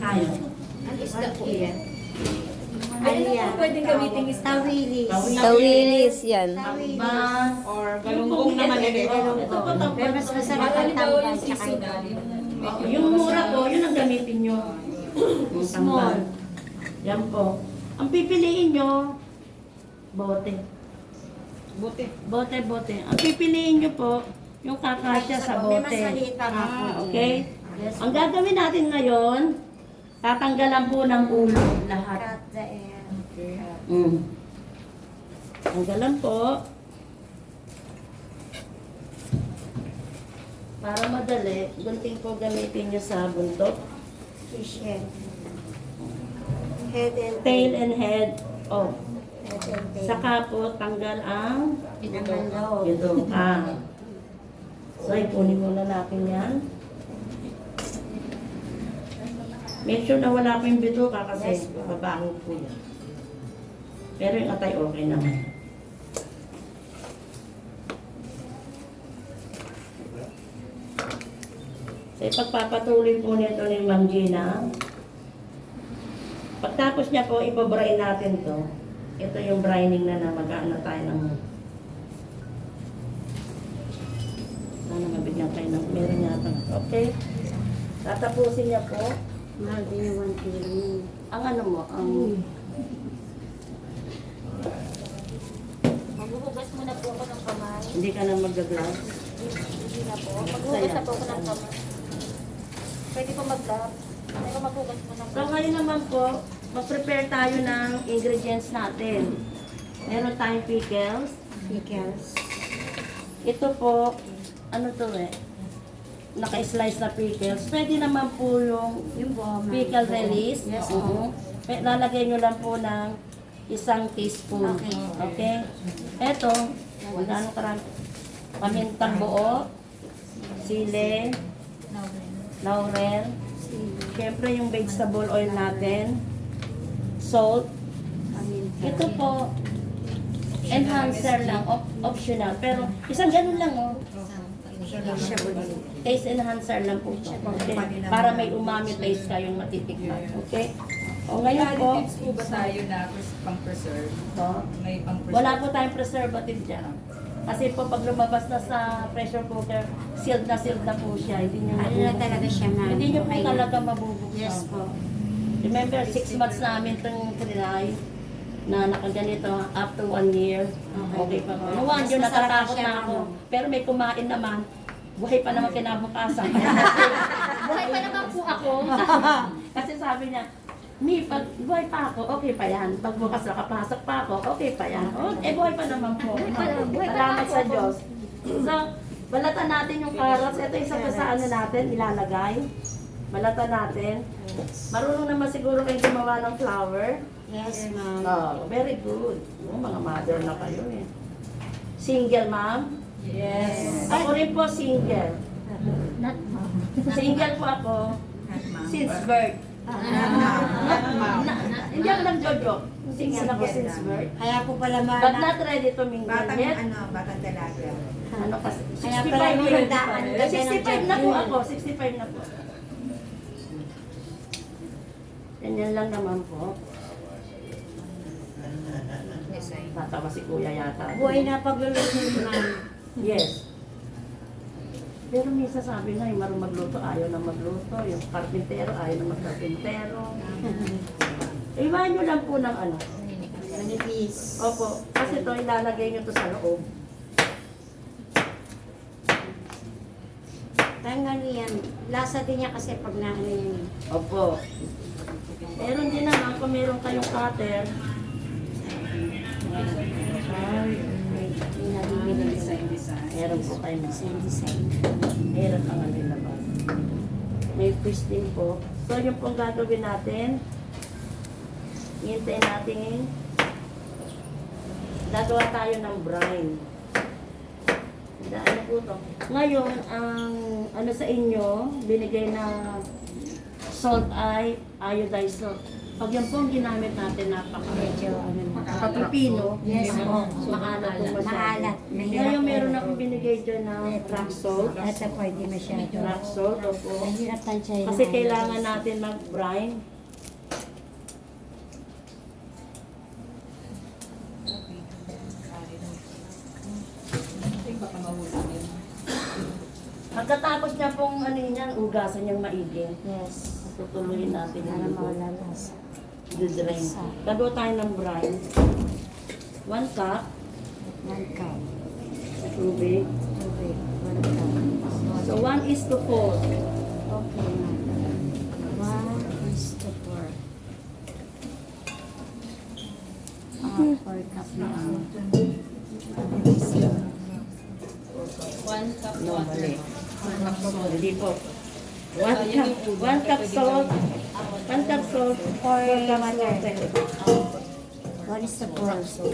tayo. Ang isda po yan. Ano yan? Pwedeng gamitin is Tawilis. Tawilis yan. Tambas. Or galunggong na maliliit. Ito po tambas. Pero mas masarap ang Halimbawa tambas. yung Tsaka sisig. ito. Yung mura po, yun ang gamitin nyo. Yung Small. tambal. Yan po. Ang pipiliin nyo, bote. Bote. Ang pipiliin nyo po, yung kakasya sa May bote. mas maliit pa nga po. Okay? Yes. Ang gagawin natin ngayon, tatanggalan po ng ulo lahat. Cut the end. Tanggalan po. Para madali, gunting po gamitin nyo sa buntot. Fish head. Head and Tail and head off. Head and tail. Saka po tanggal ang Ang loob. bituka. So, ipunin muna natin yan. Make sure na wala pa yung bituka kasi Yes, po. babaho po yan. Pero yung atay okay naman. So, ipagpapatuloy po nito ni Ma'am Gina. Pagtapos niya po, ibabrain natin to. Ito yung brining na mag-ano tayo ng... Sana mabigyan tayo ng... Meron yata. Okay. Tatapusin niya po. Mahal din yung 1 kilo. Ang ano mo, ang... Maghuhugas muna po ako ng kamay. Hindi ka na mag-glove. Hindi na po. Maghuhugas na po ako ng kamay. Pwede po mag-glove. Pero maghugas mo ng So ngayon naman po, mag-prepare tayo ng ingredients natin. Meron tayong pickles. Pickles. Ito po, ano to eh? Naka-slice na pickles. Pwede naman po yung Yung buo. pickle release. Yes, Oo. Lalagay nyo lang po ng 1 teaspoon. Okay. Okay? Ito, magkano karami? Pamintang buo, sili, laurel, siyempre yung vegetable oil natin, salt. Ito po, enhancer lang, optional. Pero isang ganun lang, oh. Taste enhancer lang po ito. Okay? Para may umami taste kayong matitikman. Okay? O ngayon po, Additives po ba tayo na pang-preserve? ito, May pang-preserve? wala po tayong preservative dyan. Kasi po pag lumabas na sa pressure cooker, sealed na po siya. Hindi nyo Ano na talaga siya na? Hindi nyo po Okay. talaga mabubuksan. Yes po. Remember, 6 months namin itong trinay na nakaganito up to 1 year. Okay pa po. No 1 year, Mas masarap natatakot siya, na ako. ano? Pero may kumain naman. Buhay pa naman kinabukasan. Buhay pa naman po ako. Kasi sabi niya, Mi, pag buhay pa ako, okay pa yan. Pag bukas nakapasok pa ako, okay pa yan. Oh, buhay pa naman po. buhay pa Salamat ako. sa Diyos. So, balatan natin yung carrots. Ito isa pa sa ano natin, ilalagay. Balatan natin. Marunong naman siguro kayo gumawa ng flour. Yes, ma'am. Oh, very good. Oh, mga mother na kayo eh. Single, ma'am? Yes. Ako rin po single. Not mom. Single po ako since birth. Hindi ako nag-joke. Single ako since birth. Kaya po pala But not ready to mingle Batang yet. batang dalaga. Ano kasi? Kaya 65 pala years. nilagdaan, ganda ng 65 na po joke. ako. 65 na po. Ganyan lang naman po. Tatawa si kuya yata. Buhay na pagluluto ni ma'am. Yes. Pero minsan sabi nga, yung marunong magluto, ayaw na magluto. Yung karpintero, ayaw na magkarpintero. Iwanan nyo lang po ng ano. Manipis. Opo, kasi ito ilalagay nyo to sa loob. Tanggal yan. Lasa din niya kasi pag naano yan. Opo. Meron din naman kung meron kayong cutter. Yung nabibili sa Meron po kayo same design. meron ang ano labas. May fish din po. So yung pong gagawin natin, hintayin natin, gagawa tayo ng brine. Ano po to? Ngayon, ang ano sa inyo, binigay na salt ay iodized salt. Pag yan po ang ginamit natin, napaka Medyo ano na. kapipino. Yes po. Maalat po masyado. Maalat. Mahirap. Ngayon meron akong binigay dyan ng rock salt. Ito pwede masyado. Rock salt, opo. Mahirap tansyahin. Kasi kailangan natin mag-brine. Baka mahulog yun. Pagkatapos niya pong ano niyan, ugasan niyang maigi. Yes. Tutuloyin natin Para yung mawala lasa. drain. Gagawa tayo ng brine. 1 cup, 1 cup. tubig. Tubig. 1 cup. So 1:4. Okay na. 1:4. 4 cup na ano. 1 cup No, water. mali. Hindi po. 1 cup salt. 1 cup salt. 4 cup water. 1:4.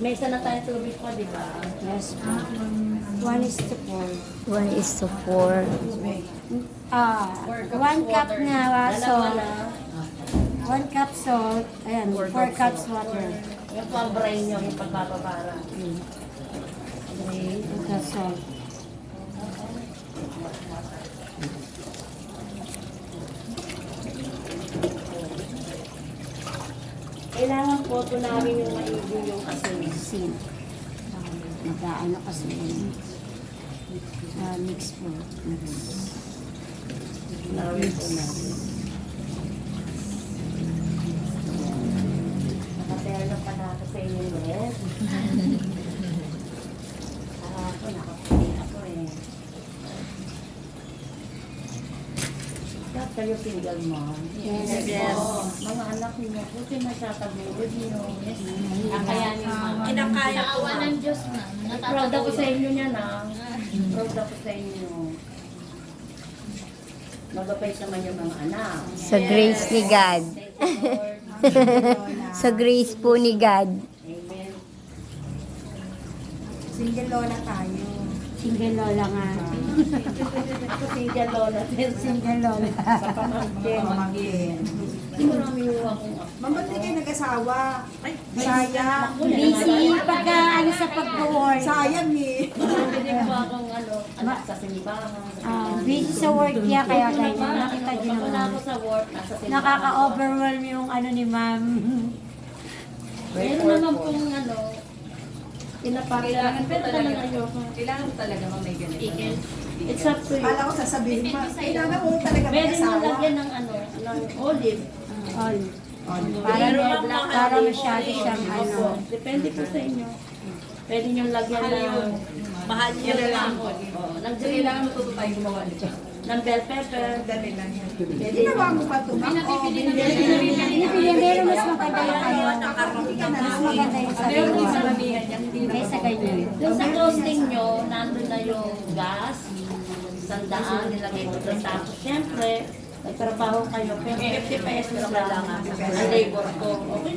May isa na tayo tubig pa, di ba? Yes po. 1:4. 1:4. 1 cup na Dalawa salt. na. 1 cup salt. Ayan, 4 cups water. Yung po ang brine nyo, yung pagbababara. Okay, 1 cup salt. Kailangan po tunawin yung maigi yung asin. Sin. Nag-ano kasi yun. Mix po. Tunawin po natin. Nakaterno pa na ako sa inyo, Nes. Ako, nakapili ako eh. Dapat kayo single mom. Yes. Mga anak niyo, buti na siya tagulod niyo. Yes. Kakayanin mo. Kinakaya ko Awa ng Diyos na. Proud ako sa inyo niya na. Proud ako sa inyo. Magabait naman yung mga anak. Sa grace ni God. Thank you, Lord. Sa grace po ni God. Amen. Single lola tayo. Single lola nga. Ako single lola din. Single lola. Sa pamangkin. Pamangkin. Marami yung akong Ma'am, ba't di kayo nag-asawa? Sayang. Busy pagka ano sa pag-work. Sayang eh. Marami din po akong anak sa simbahan. Busy sa work niya kaya ganyan. Nakita niyo Ako na naman. ako sa work, nasa simbahan. Nakaka-overwhelm yung ano ni ma'am. Meron naman pong pinapakita. Pero talaga ayoko. Kailangan mo talaga may ganito. It's up to you. Kala ko sasabihin mo, kailangan mo talaga Pwede mo mag-asawa. lagyan ng ng olive. All. Para masyado siyang ano. Opo, depende po sa inyo. Pwede nyo lagyan ng mahal nyo lang. Ng Kailangan mo tuto tayo gumawa nito. ng bell pepper. Dali lang yan. Pwede Ginawa mo pa ito, ma'am? Oo, Pinipili, pero mas maganda yung ano. Mas maganda yung sa kaysa ganyan. Doon sa costing nyo, nandun na yung gas, 100, nilagay ko doon. Tapos, syempre, nagtrabaho kayo, 50 pesos lang ang labor ko. Okay